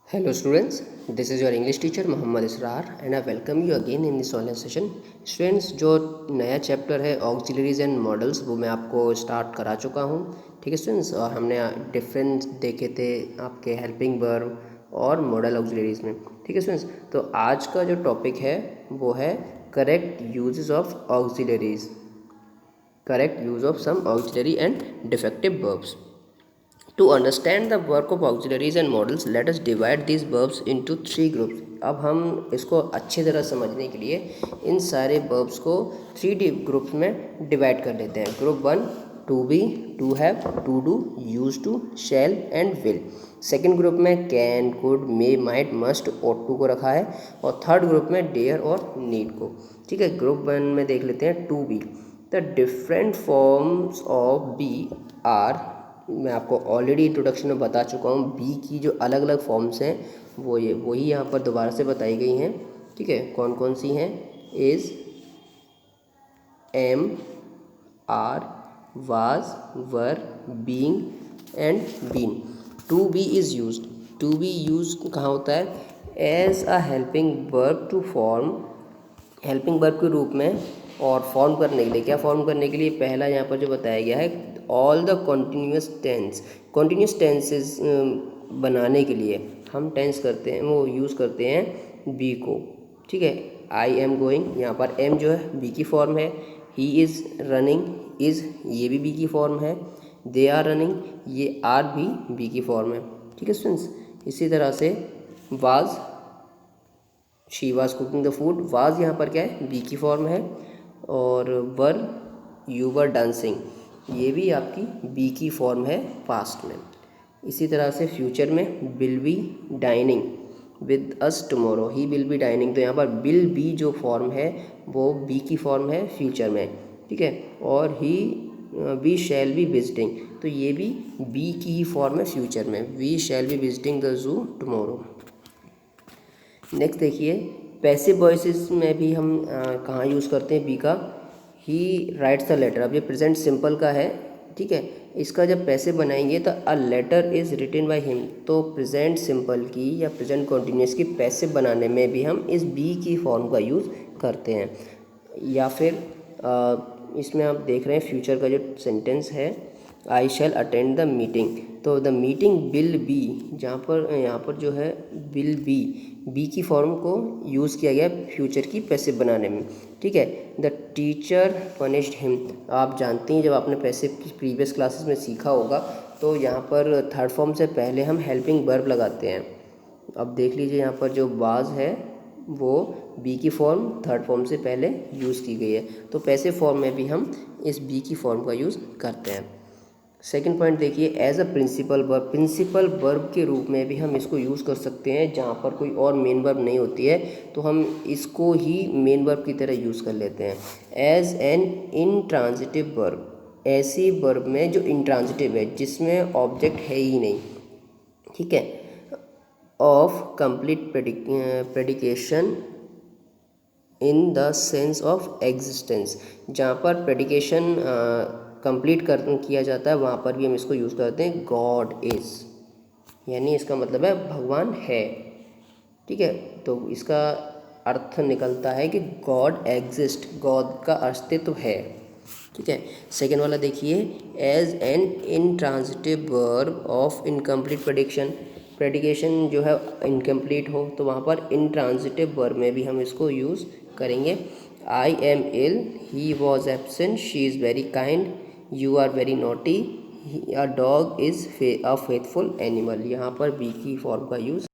Hello students, this is your English teacher Mohammad Israr and I welcome you again in this online session. Students, जो नया chapter है auxiliaries and models वो मैं आपको start करा चुका हूँ. ठीक है स्टूडेंट्स, और हमने डिफरेंस देखे थे आपके हेल्पिंग वर्ब और मॉडल ऑक्सिलरीज में. ठीक है स्टूडेंट्स, तो आज का जो टॉपिक है वो है correct uses of auxiliaries, correct use of some auxiliary and defective verbs. To understand the work of auxiliaries and models, let us divide these verbs into three groups. अब हम इसको अच्छी तरह समझने के लिए इन सारे verbs को थ्री ग्रुप्स में डिवाइड कर लेते हैं. Group one, to be, to have, to do, use to, shall and will. Second group में can, could, may, might, must, ought to को रखा है. और थर्ड ग्रुप में डेयर और नीड को. ठीक है, ग्रुप वन में देख लेते हैं to be. The different forms of be are, मैं आपको ऑलरेडी इंट्रोडक्शन में बता चुका हूँ. बी की जो अलग अलग फॉर्म्स हैं वही यहाँ पर दोबारा से बताई गई हैं. ठीक है, कौन कौन सी हैं? Is, am, are, was, were, being and been. To be is used. To be use कहाँ होता है? As a helping verb to form, helping verb के रूप में. और फॉर्म करने के लिए, क्या फॉर्म करने के लिए? पहला यहाँ पर जो बताया गया है, all the continuous tense. Continuous tenses बनाने के लिए हम टेंस करते हैं, वो यूज़ करते हैं बी को. ठीक है, आई एम गोइंग, यहाँ पर एम जो है बी की फॉर्म है. ही इज़ रनिंग, इज़ ये भी बी की फॉर्म है. दे आर रनिंग, ये आर भी बी की फॉर्म है. ठीक है स्टूडेंट्स, इसी तरह से was, she was cooking the food, was यहाँ पर क्या है? बी की फॉर्म है. और वर, यू वर डांसिंग, ये भी आपकी बी की फॉर्म है पास्ट में. इसी तरह से फ्यूचर में will be dining with us tomorrow, he will be dining. तो यहाँ पर विल बी जो फॉर्म है वो बी की फॉर्म है फ्यूचर में. ठीक है, और he we shall be visiting, तो ये भी बी की ही फॉर्म है फ्यूचर में. We shall be visiting the zoo tomorrow. Next देखिए, पैसिव वॉइसेस में भी हम कहाँ यूज़ करते हैं बी का? He writes the letter. अब ये प्रेजेंट सिंपल का है. ठीक है, इसका जब पैसिव बनाएंगे तो a letter is written by him, तो प्रेजेंट सिंपल की या प्रेजेंट कॉन्टीन्यूस की पैसिव बनाने में भी हम इस बी की फॉर्म का यूज़ करते हैं. या फिर इसमें आप देख रहे हैं फ्यूचर का जो सेंटेंस है, आई शैल अटेंड द मीटिंग, तो द मीटिंग विल बी, जहाँ पर यहाँ पर जो है विल बी, बी की फॉर्म को यूज़ किया गया फ्यूचर की पैसिव बनाने में. ठीक है, द टीचर पनिश्ड हिम. आप जानते हैं, जब आपने पैसिव की प्रीवियस क्लासेस में सीखा होगा तो यहाँ पर थर्ड फॉर्म से पहले हम हेल्पिंग वर्ब लगाते हैं. अब देख लीजिए, यहाँ पर जो वाज है वो बी की फॉर्म थर्ड फॉर्म से पहले यूज़ की गई है, तो पैसिव फॉर्म में भी हम इस बी की फॉर्म का यूज़ करते हैं. सेकेंड पॉइंट देखिए, as a principal verb. Principal verb के रूप में भी हम इसको यूज़ कर सकते हैं. जहाँ पर कोई और मेन वर्ब नहीं होती है तो हम इसको ही मेन वर्ब की तरह यूज़ कर लेते हैं. एज एन इंट्रांजिटिव वर्ब, ऐसी वर्ब में जो इंट्रांजिटिव है, जिसमें ऑब्जेक्ट है ही नहीं. ठीक है, of complete predication in the sense of existence. जहाँ पर प्रेडिकेशन कंप्लीट किया जाता है वहाँ पर भी हम इसको यूज़ करते हैं गॉड इज़, यानी इसका मतलब है भगवान है. ठीक है, तो इसका अर्थ निकलता है कि गॉड एग्जिस्ट, गॉड का अस्तित्व है. ठीक है, सेकेंड वाला देखिए, as an intransitive verb of incomplete prediction. Predication जो है इनकम्प्लीट हो तो वहाँ पर इनट्रांजिटिव वर्ब में भी हम इसको यूज़ करेंगे. I am ill, he was absent, she is very kind, you are very naughty, a dog is a faithful animal. यहाँ पर बी की फॉर्म का यूज़.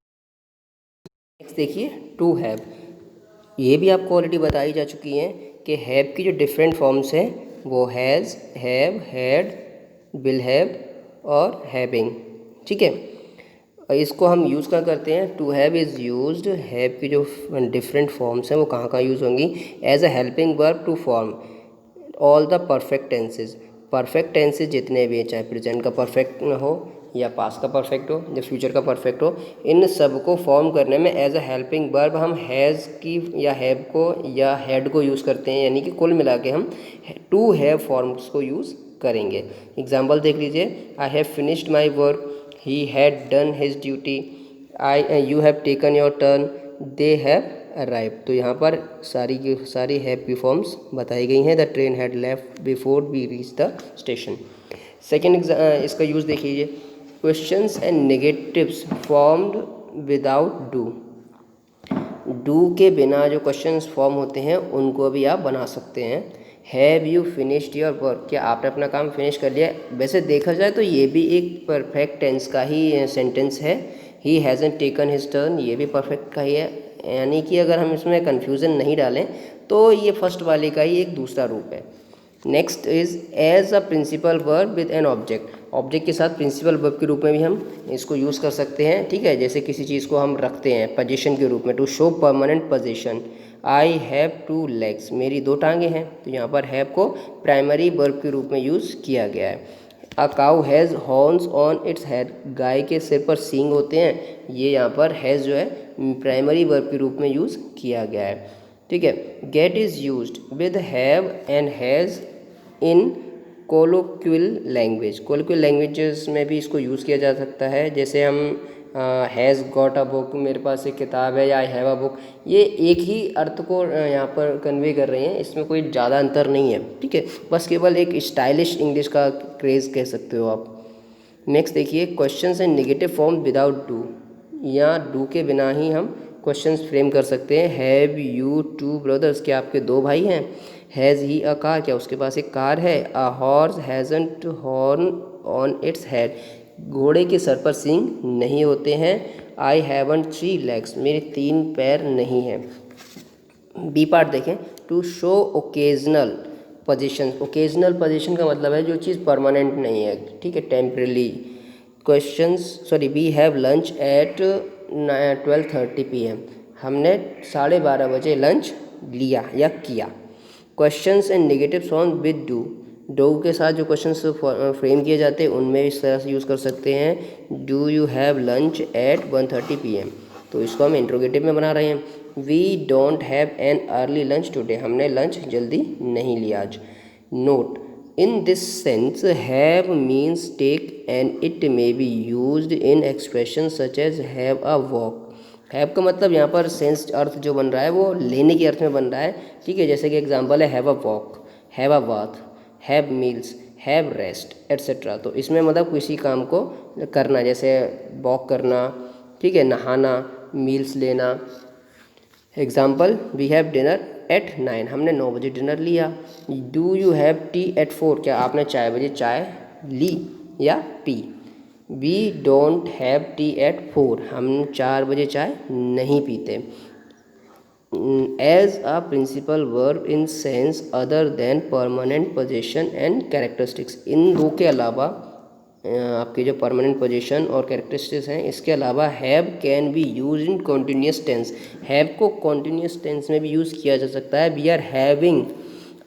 नेक्स्ट देखिए, टू हैव. ये भी आपको ऑलरेडी बताई जा चुकी हैं कि हैव की जो डिफरेंट फॉर्म्स हैं वो has, have, had, will have और हैविंग. ठीक है, इसको हम यूज़ कहाँ करते हैं? To have is used, have की जो डिफरेंट फॉर्म्स हैं वो कहाँ कहाँ यूज़ होंगी? As a helping verb to form all the perfect tenses. Perfect tenses जितने भी हैं, चाहे प्रेजेंट का परफेक्ट हो या पास्ट का परफेक्ट हो या फ्यूचर का परफेक्ट हो, इन सब को फॉर्म करने में एज अ हेल्पिंग वर्ब हम हैज़ की या हैव को या हैड को यूज़ करते हैं. यानी कि कुल मिला के हम टू हैव फॉर्म्स को यूज़ करेंगे. एग्जाम्पल देख लीजिए, I have finished my work, he had done his duty, you have taken your turn, they have arrive. तो यहाँ पर सारी की सारी हैव की फॉर्म्स बताई गई हैं। The train had left before we reach the station. Second इसका यूज़ देखिए, questions and negatives formed without do. Do के बिना जो क्वेश्चंस फॉर्म होते हैं उनको भी आप बना सकते हैं। Have you finished your work, क्या आपने अपना काम फिनिश कर लिया। वैसे देखा जाए तो ये भी एक परफेक्ट टेंस का ही सेंटेंस है। ही हैज़न्ट टेकन हिज टर्न, ये भी परफेक्ट का ही है। यानी कि अगर हम इसमें कन्फ्यूज़न नहीं डालें तो ये फर्स्ट वाले का ही एक दूसरा रूप है। Next is as a principal verb with an object. Object के साथ प्रिंसिपल वर्ब के रूप में भी हम इसको यूज़ कर सकते हैं। ठीक है, जैसे किसी चीज़ को हम रखते हैं पोजीशन के रूप में, to show permanent position. I have 2 legs, मेरी 2 टांगें हैं। तो यहाँ पर हैव को प्राइमरी वर्ब के रूप में यूज़ किया गया है। A cow has horns on its head, गाय के सिर पर सींग होते हैं। ये यहाँ पर हैज़ जो है प्राइमरी वर्ब के रूप में यूज़ किया गया है। ठीक है, get is used with have and has in colloquial language. Colloquial languages में भी इसको यूज़ किया जा सकता है। जैसे हम हैज़ गॉट अ बुक, मेरे पास एक किताब है, या आई हैव अ बुक, ये एक ही अर्थ को यहाँ पर कन्वे कर रहे हैं। इसमें कोई ज़्यादा अंतर नहीं है। ठीक है, बस केवल एक स्टाइलिश इंग्लिश का क्रेज़ कह सकते हो आप। नेक्स्ट देखिए, questions and negative form without do. या डू के बिना ही हम क्वेश्चंस फ्रेम कर सकते हैं। हैव यू 2 brothers, क्या आपके 2 भाई हैं। हैज़ ही अ कार, क्या उसके पास एक कार है। A horse hasn't horn on its head, घोड़े के सर पर सींग नहीं होते हैं। आई हैवंट 3 legs, मेरे 3 पैर नहीं हैं। बी पार्ट देखें, to show occasional position. Occasional position का मतलब है जो चीज़ परमानेंट नहीं है। ठीक है, temporarily. We have lunch at 12:30 PM, हमने 12:30 बजे लंच लिया या किया। Questions and negative form with do. Do के साथ जो क्वेश्चंस फ्रेम किए जाते हैं उनमें इस तरह से यूज़ कर सकते हैं। Do you have lunch at 1:30 PM, तो इसको हम इंट्रोगेटिव में बना रहे हैं। We don't have an early lunch today, हमने लंच जल्दी नहीं लिया आज। Note, in this sense have means take and it may be used in expression such as have a walk. Have का मतलब यहाँ पर सेंस अर्थ जो बन रहा है वो लेने के अर्थ में बन रहा है। ठीक है, जैसे कि एग्जांपल है have a walk, have a bath, have meals, have rest etcetera. तो इसमें मतलब किसी काम को करना, जैसे वॉक करना, ठीक है, नहाना, मील्स लेना। Example, we have dinner at 9, हमने 9 बजे डिनर लिया। Do you have tea at 4, क्या आपने 4 बजे चाय ली या पी। We don't have tea at 4, हम 4 बजे चाय नहीं पीते। As a principal verb in sense other than permanent position and characteristics. इन दो के अलावा आपके जो परमानेंट पोजीशन और कैरेक्टरिस्टिक्स हैं, इसके अलावा have can be use in continuous tense. Have को कॉन्टीन्यूस टेंस में भी यूज़ किया जा सकता है। We are having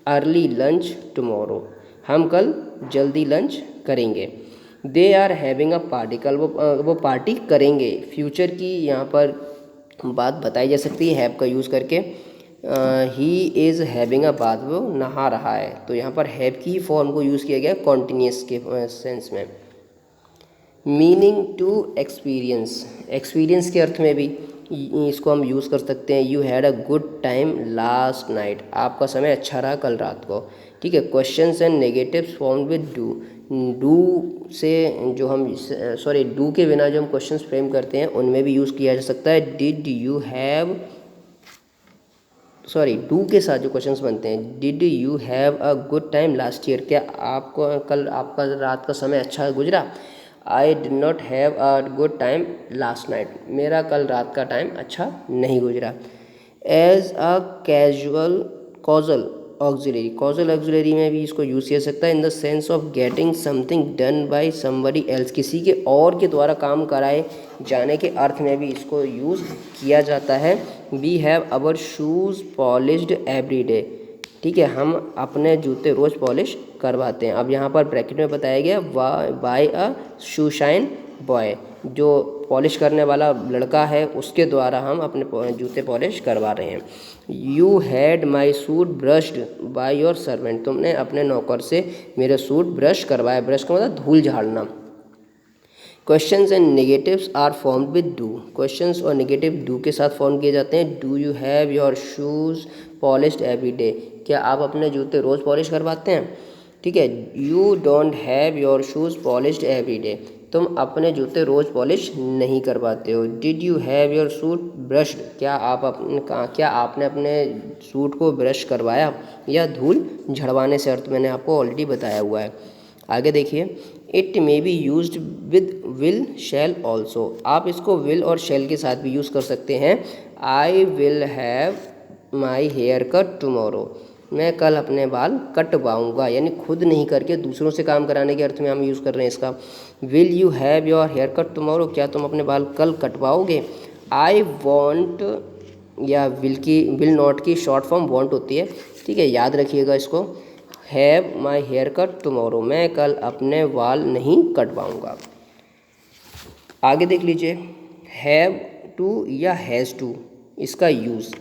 early lunch tomorrow, हम कल जल्दी लंच करेंगे। They are having a party, कल वो पार्टी करेंगे। फ्यूचर की यहाँ पर बात बताई जा सकती है हैव का यूज़ करके। He is having a bath, वो नहा रहा है। तो यहाँ पर हैव की ही फॉर्म को यूज़ किया गया कॉन्टीन्यूस के सेंस में। मीनिंग टू एक्सपीरियंस, एक्सपीरियंस के अर्थ में भी इसको हम यूज़ कर सकते हैं। You had a good time last night, आपका समय अच्छा रहा कल रात को। ठीक है, questions and negatives form with do. Do से जो हम डू के बिना जो हम क्वेश्चंस फ्रेम करते हैं उनमें भी यूज़ किया जा सकता है। डिड यू हैव डू के साथ जो क्वेश्चंस बनते हैं, did you have a good time last year, क्या आपको कल आपका रात का समय अच्छा गुजरा। I did not have a good time last night, मेरा कल रात का टाइम अच्छा नहीं गुजरा। As a casual causal auxiliary, causal auxiliary में भी इसको यूज़ किया जा सकता है। In the sense of getting something done by somebody else, किसी के और के द्वारा काम कराए जाने के अर्थ में भी इसको यूज़ किया जाता है। We have our shoes polished every day, ठीक है, हम अपने जूते रोज़ पॉलिश करवाते हैं। अब यहाँ पर ब्रैकेट में बताया गया बाय अ शू शाइन बॉय, जो पॉलिश करने वाला लड़का है उसके द्वारा हम अपने जूते पॉलिश करवा रहे हैं। You had my suit brushed by your servant, तुमने अपने नौकर से मेरे सूट ब्रश करवाया। ब्रश का मतलब धूल झाड़ना। Questions and negatives are formed with do. Questions और नेगेटिव डू के साथ फॉर्म किए जाते हैं। Do you have your shoes polished every day. क्या आप अपने जूते रोज़ पॉलिश करवाते हैं? ठीक है। You don't have your shoes polished every day. तुम अपने जूते रोज़ पॉलिश नहीं करवाते हो। Did you have your suit brushed. क्या आपने अपने सूट को ब्रश करवाया या धूल झड़वाने से अर्थ मैंने आपको ऑलरेडी बताया हुआ है। आगे देखिए, it may be used with will shall also. आप इसको विल और शैल के साथ भी यूज़ कर सकते हैं। I will have my hair cut tomorrow. मैं कल अपने बाल कटवाऊँगा, यानी खुद नहीं करके दूसरों से काम कराने के अर्थ में हम यूज़ कर रहे हैं इसका। Will you have your hair cut tomorrow. क्या तुम अपने बाल कल कटवाओगे। आई वॉन्ट या विल नॉट की शॉर्ट फॉर्म वॉन्ट होती है। ठीक है, याद रखिएगा इसको। Have my hair cut tomorrow, मैं कल अपने बाल नहीं कटवाऊँगा। आगे देख लीजिए, हैव टू या हैज़ टू, इसका use.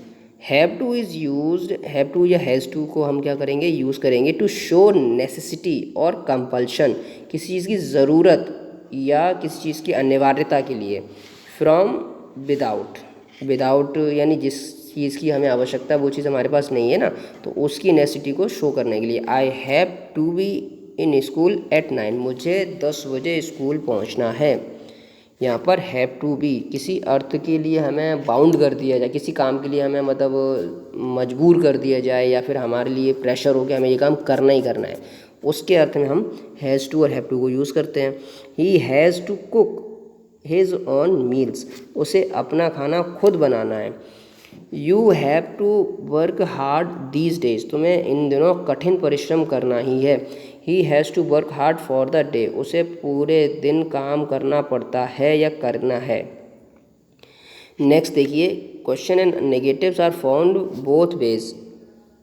Have to is used, have to या हैज़ टू को हम क्या करेंगे, यूज़ करेंगे टू शो नेसेसिटी और कंपल्शन, किसी चीज़ की ज़रूरत या किसी चीज़ की अनिवार्यता के लिए। फ्रॉम विदाउट, विदाउट यानी जिस चीज़ की हमें आवश्यकता वो चीज़ हमारे पास नहीं है ना, तो उसकी नेसेसिटी को शो करने के लिए। I have to be in school at 9, मुझे 10 बजे स्कूल पहुंचना है। यहाँ पर हैव टू बी किसी अर्थ के लिए हमें बाउंड कर दिया जाए, किसी काम के लिए हमें मतलब मजबूर कर दिया जाए, या फिर हमारे लिए प्रेशर हो कि हमें ये काम करना ही करना है, उसके अर्थ में हम हैज़ टू और हैव टू को यूज़ करते हैं। He has to cook his own meals, उसे अपना खाना खुद बनाना है। You have to work hard these days, तुम्हें इन दिनों कठिन परिश्रम करना ही है। He has to work hard for the day, उसे पूरे दिन काम करना पड़ता है या करना है। नेक्स्ट देखिए, question and negatives are found both ways,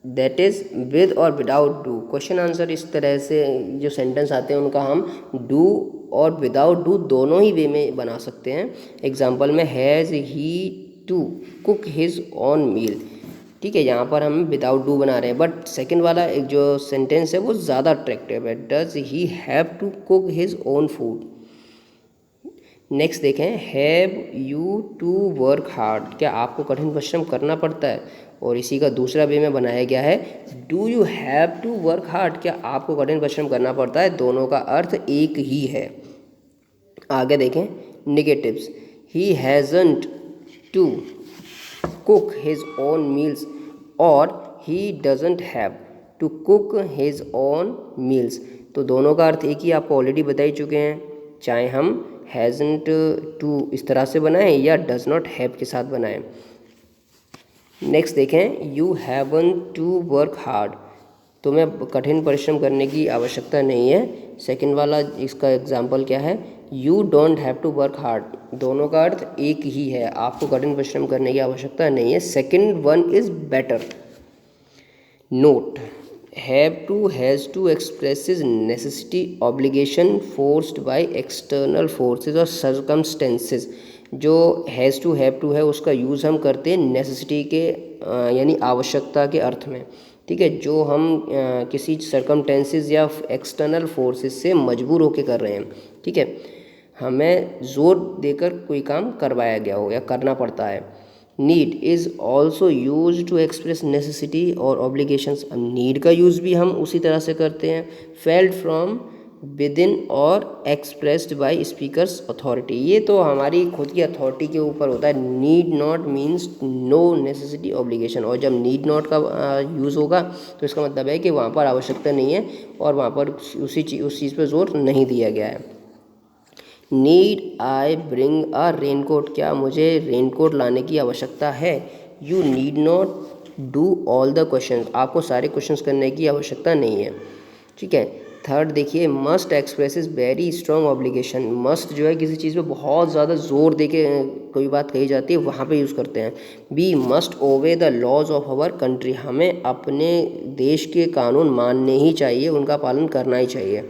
that is with और विदाउट डू। क्वेश्चन आंसर इस तरह से जो सेंटेंस आते हैं उनका हम डू और विदाउट डू दोनों ही वे में बना सकते हैं। एग्जाम्पल में has he to cook his own meal. ठीक है, यहाँ पर हम विदाउट डू बना रहे हैं, बट सेकंड वाला एक जो सेंटेंस है वो ज़्यादा अट्रैक्टिव है। Does he have to cook his own food. Next देखें, have you to work hard, क्या आपको कठिन परिश्रम करना पड़ता है, और इसी का दूसरा वे में बनाया गया है do you have to work hard, क्या आपको कठिन परिश्रम करना पड़ता है। दोनों का अर्थ एक ही है। आगे देखें, negatives, he hasn't to cook his own meals और he doesn't have to cook his own meals। तो दोनों का अर्थ एक ही आपको ऑलरेडी बता ही चुके हैं, चाहे हम hasn't to इस तरह से बनाएं या does not have के साथ बनाएं। नेक्स्ट देखें, you haven't to work hard, तुम्हें कठिन परिश्रम करने की आवश्यकता नहीं है। सेकंड वाला इसका एग्जाम्पल क्या है, you don't have to work hard, दोनों का अर्थ एक ही है, आपको कठिन परिश्रम करने की आवश्यकता नहीं है। Second one is better. Note, have to has to expresses necessity obligation forced by external forces और सर्कमस्टेंसेस। जो हैज़ टू हैव टू है उसका यूज़ हम करते हैं नेसेसिटी के यानी आवश्यकता के अर्थ में। ठीक है, जो हम किसी सर्कमटेंसेस या एक्सटर्नल फोर्सेस से मजबूर होकर कर रहे हैं। ठीक है, हमें ज़ोर देकर कोई काम करवाया गया हो या करना पड़ता है। Need is also use to express necessity और ऑब्लिगेशंस। नीड का यूज़ भी हम उसी तरह से करते हैं। फेल्ड फ्रॉम विद इन और एक्सप्रेस्ड बाय स्पीकर्स अथॉरिटी, ये तो हमारी खुद की अथॉरिटी के ऊपर होता है। Need not means no necessity obligation, और जब नीड नॉट का यूज़ होगा तो इसका मतलब है कि वहाँ पर आवश्यकता नहीं है और वहाँ पर उस चीज़ पर जोर नहीं दिया गया है। Need I bring a raincoat, क्या मुझे रेनकोट लाने की आवश्यकता है। You need not do all the question, आपको सारे क्वेश्चंस करने की आवश्यकता नहीं है। ठीक है, थर्ड देखिए, must expresses very strong obligation. Must जो है किसी चीज़ पे बहुत ज़्यादा जोर दे के कोई बात कही जाती है, वहाँ पे यूज़ करते हैं। We must obey the laws of our country, हमें अपने देश के कानून मानने ही चाहिए, उनका पालन करना ही चाहिए।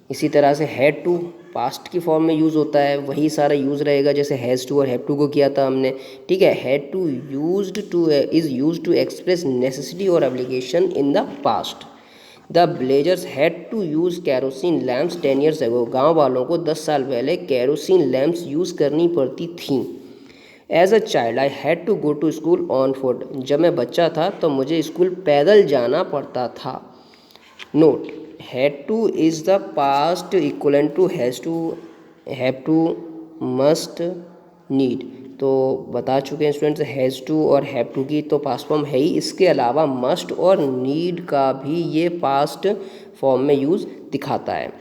इसी तरह से हैड टू पास्ट की फॉर्म में यूज़ होता है, वही सारा यूज़ रहेगा जैसे हैज़ टू और हैव टू को किया था हमने। ठीक है, had to used to is used to express necessity और obligation in the past. The villagers had to use kerosene lamps 10 years ago. गाँव वालों को 10 साल पहले कैरोसिन लैम्प्स यूज़ करनी पड़ती थी। As a child I had to go to school on foot. जब मैं बच्चा था तो मुझे स्कूल पैदल जाना पड़ता था। Note, had to is the past equivalent to has to, have to, must, need. तो बता चुके हैं स्टूडेंट्स, हैज़ टू और हैव टू की तो पास्ट फॉर्म है ही, इसके अलावा मस्ट और नीड का भी ये पास्ट फॉर्म में यूज़ दिखाता है।